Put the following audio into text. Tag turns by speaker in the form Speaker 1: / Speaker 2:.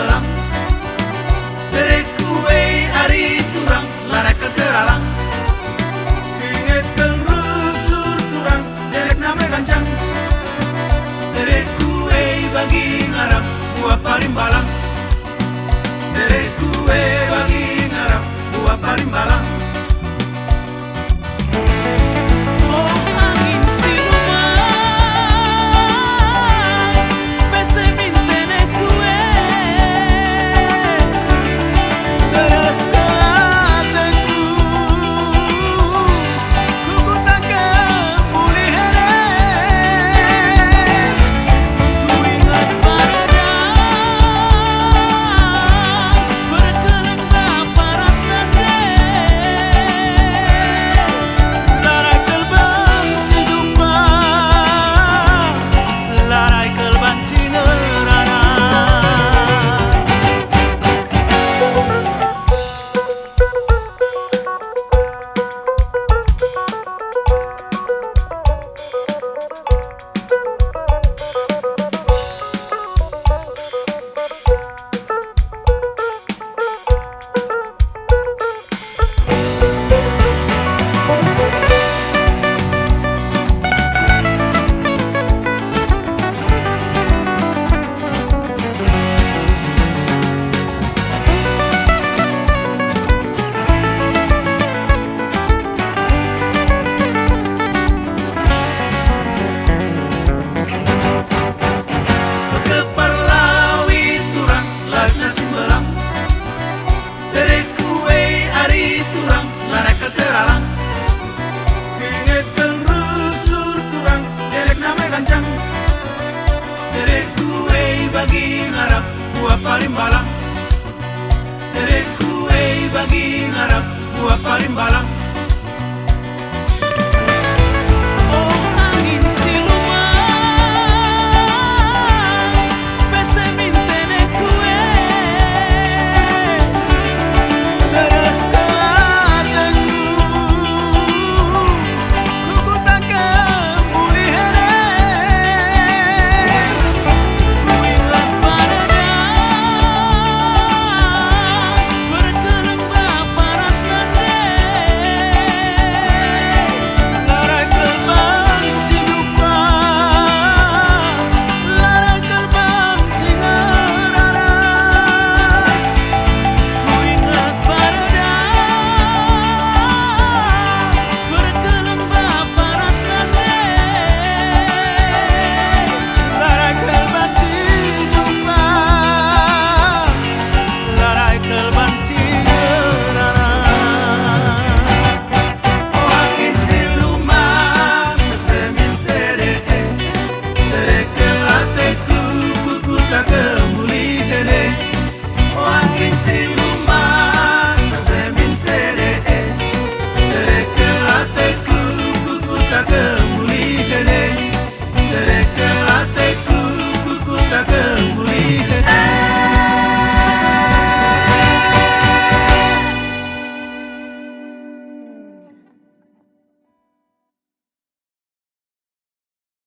Speaker 1: melang. Tere kue ari turang lanak teralang. Keingetkan rusur turang derek nama gancang. Tere kue bagi ngarap buah parimbalang. Tere kue bagi ngarap buah parimbalang. Melang. Tere kue ari turang lanak teralang. Keingetkan rusur turang derek nama gancang. Tere kue bagi ngarap buah parimbalang. Tere kue bagi ngarap buah parimbalang.